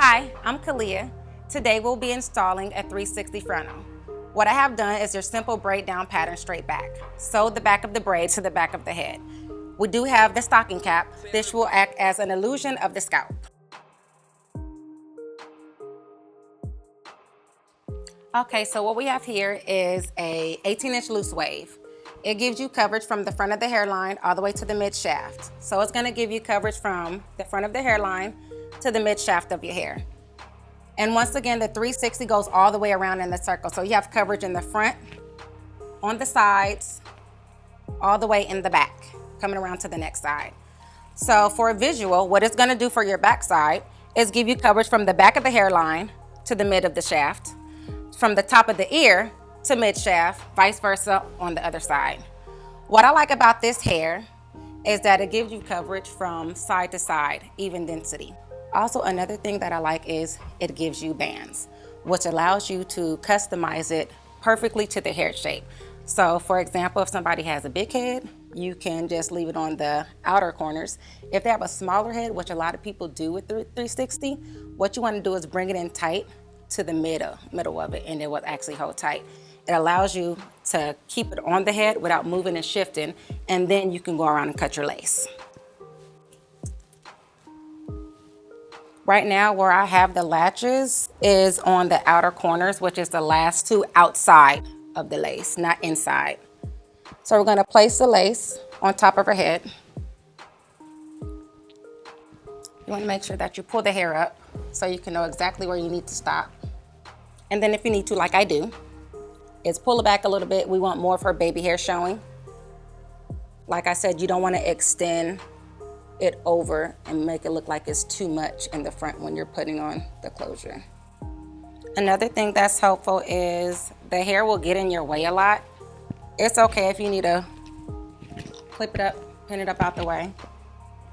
Hi, I'm Kaleah. Today we'll be installing a 360 frontal. What I have done is your simple braid down pattern straight back. Sew the back of the braid to the back of the head. We do have the stocking cap. This will act as an illusion of the scalp. Okay, so what we have here is a 18-inch loose wave. It gives you coverage from the front of the hairline all the way to the mid shaft. So it's gonna give you coverage from the front of the hairline to the mid shaft of your hair. And once again, the 360 goes all the way around in the circle. So you have coverage in the front, on the sides, all the way in the back, coming around to the next side. So for a visual, what it's gonna do for your back side is give you coverage from the back of the hairline to the mid of the shaft, from the top of the ear to mid shaft, vice versa on the other side. What I like about this hair is that it gives you coverage from side to side, even density. Also, another thing that I like is it gives you bands, which allows you to customize it perfectly to the hair shape. So for example, if somebody has a big head, you can just leave it on the outer corners. If they have a smaller head, which a lot of people do with the 360, what you want to do is bring it in tight to the middle of it, and it will actually hold tight. It allows you to keep it on the head without moving and shifting, and then you can go around and cut your lace. Right now, where I have the latches is on the outer corners, which is the last two outside of the lace, not inside. So we're gonna place the lace on top of her head. You wanna make sure that you pull the hair up so you can know exactly where you need to stop. And then if you need to, like I do, is pull it back a little bit. We want more of her baby hair showing. Like I said, you don't wanna extend it over and make it look like it's too much in the front when you're putting on the closure. Another thing that's helpful is the hair will get in your way a lot. It's okay if you need to clip it up, pin it up out the way,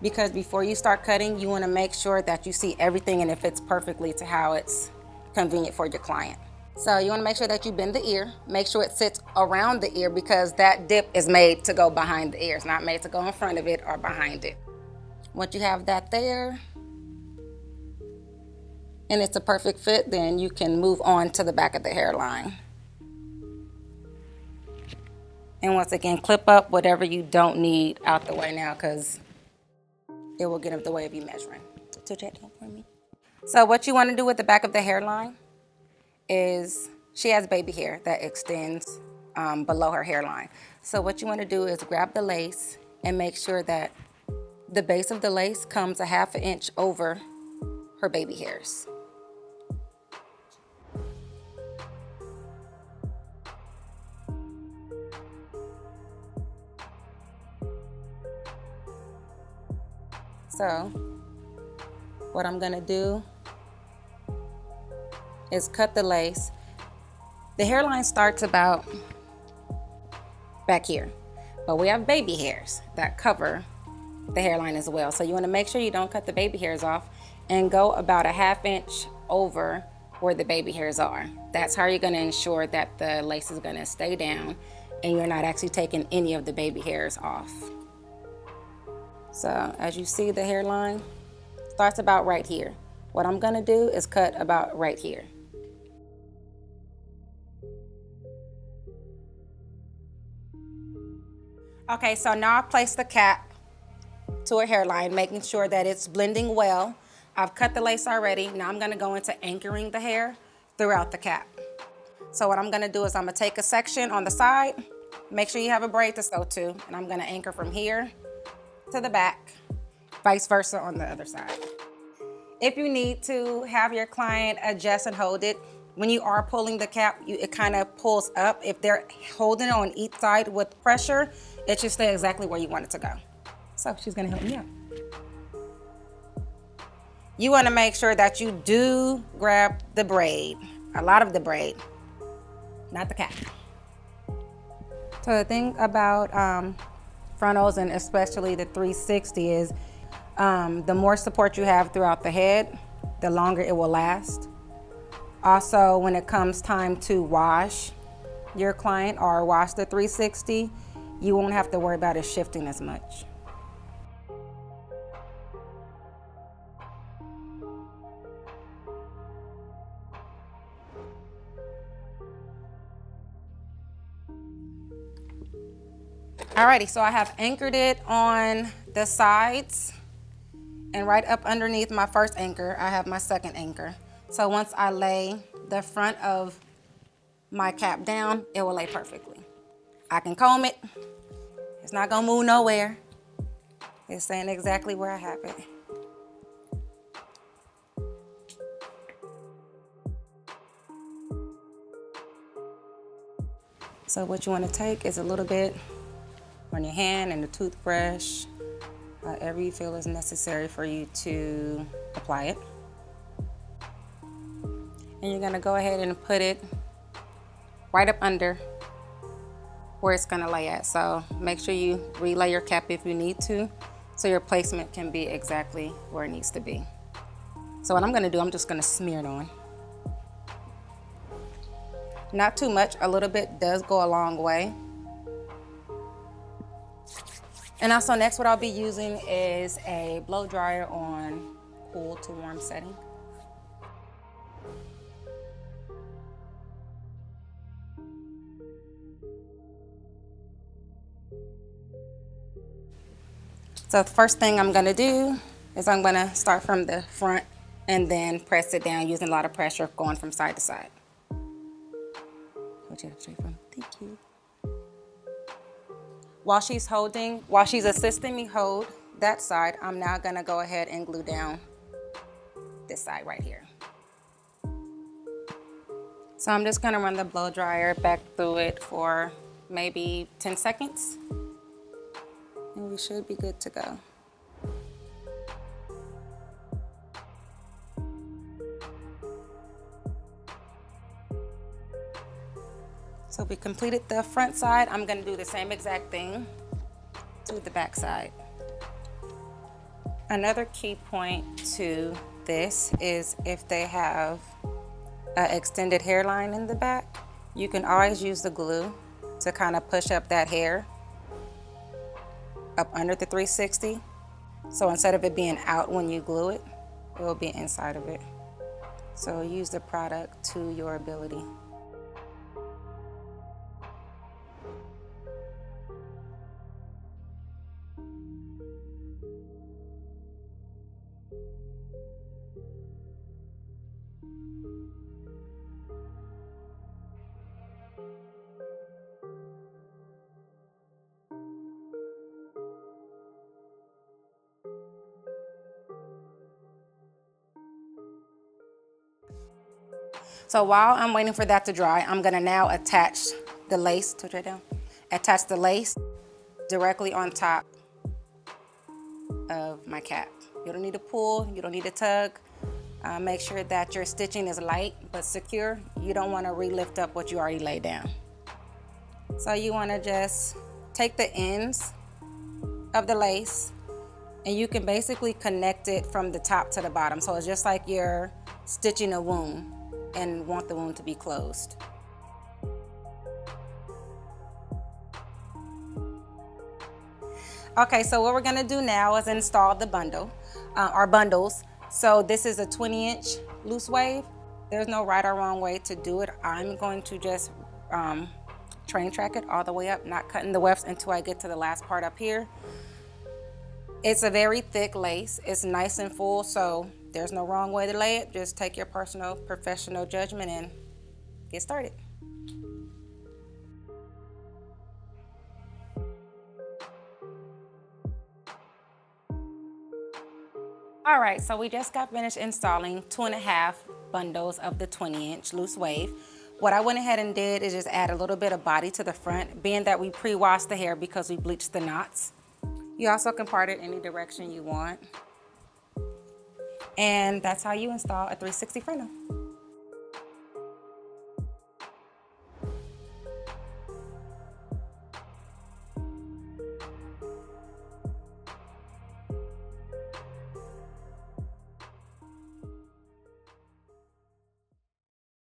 because before you start cutting, you want to make sure that you see everything and it fits perfectly to how it's convenient for your client. So you want to make sure that you bend the ear, make sure it sits around the ear, because that dip is made to go behind the ear. It's not made to go in front of it or behind it. Once you have that there, and it's a perfect fit, then you can move on to the back of the hairline. And once again, clip up whatever you don't need out the way now, because it will get in the way of you measuring. So check that for me. So what you want to do with the back of the hairline is, she has baby hair that extends below her hairline. So what you want to do is grab the lace and make sure that the base of the lace comes a ½ inch over her baby hairs. So what I'm gonna do is cut the lace. The hairline starts about back here, but we have baby hairs that cover the hairline as well. So you want to make sure you don't cut the baby hairs off and go about a ½ inch over where the baby hairs are. That's how you're going to ensure that the lace is going to stay down and you're not actually taking any of the baby hairs off. So as you see, the hairline starts about right here. What I'm going to do is cut about right here. Okay, so now I place the cap to a hairline, making sure that it's blending well. I've cut the lace already. Now I'm gonna go into anchoring the hair throughout the cap. So what I'm gonna do is I'm gonna take a section on the side, make sure you have a braid to sew to, and I'm gonna anchor from here to the back, vice versa on the other side. If you need to have your client adjust and hold it, when you are pulling the cap, it kind of pulls up. If they're holding it on each side with pressure, it should stay exactly where you want it to go. So she's gonna help me out. You wanna make sure that you do grab the braid, a lot of the braid, not the cap. So the thing about frontals, and especially the 360, is the more support you have throughout the head, the longer it will last. Also, when it comes time to wash your client or wash the 360, you won't have to worry about it shifting as much. Alrighty, so I have anchored it on the sides, and right up underneath my first anchor, I have my second anchor. So once I lay the front of my cap down, it will lay perfectly. I can comb it. It's not gonna move nowhere. It's staying exactly where I have it. So what you want to take is a little bit on your hand and a toothbrush, however you feel is necessary for you to apply it. And you're going to go ahead and put it right up under where it's going to lay at. So make sure you relay your cap if you need to, so your placement can be exactly where it needs to be. So what I'm going to do, I'm just going to smear it on. Not too much, a little bit does go a long way. And also next, what I'll be using is a blow dryer on cool to warm setting. So the first thing I'm gonna do is I'm gonna start from the front and then press it down using a lot of pressure going from side to side. Hold you up straight from, thank you. While she's assisting me hold that side, I'm now gonna go ahead and glue down this side right here. So I'm just gonna run the blow dryer back through it for maybe 10 seconds. And we should be good to go. So we completed the front side. I'm gonna do the same exact thing to the back side. Another key point to this is if they have an extended hairline in the back, you can always use the glue to kind of push up that hair up under the 360. So instead of it being out when you glue it, it will be inside of it. So use the product to your ability. So while I'm waiting for that to dry, I'm gonna now attach the lace, attach the lace directly on top of my cap. You don't need to pull, you don't need to tug. Make sure that your stitching is light but secure. You don't wanna re-lift up what you already laid down. So you wanna just take the ends of the lace and you can basically connect it from the top to the bottom. So it's just like you're stitching a wound and want the wound to be closed. Okay, so what we're gonna do now is install the bundle, our bundles. So this is a 20-inch loose wave. There's no right or wrong way to do it. I'm going to just train track it all the way up, not cutting the wefts until I get to the last part up here. It's a very thick lace. It's nice and full, so there's no wrong way to lay it. Just take your personal, professional judgment and get started. All right, so we just got finished installing 2.5 bundles of the 20-inch loose wave. What I went ahead and did is just add a little bit of body to the front, being that we pre-washed the hair because we bleached the knots. You also can part it any direction you want. And that's how you install a 360 frontal.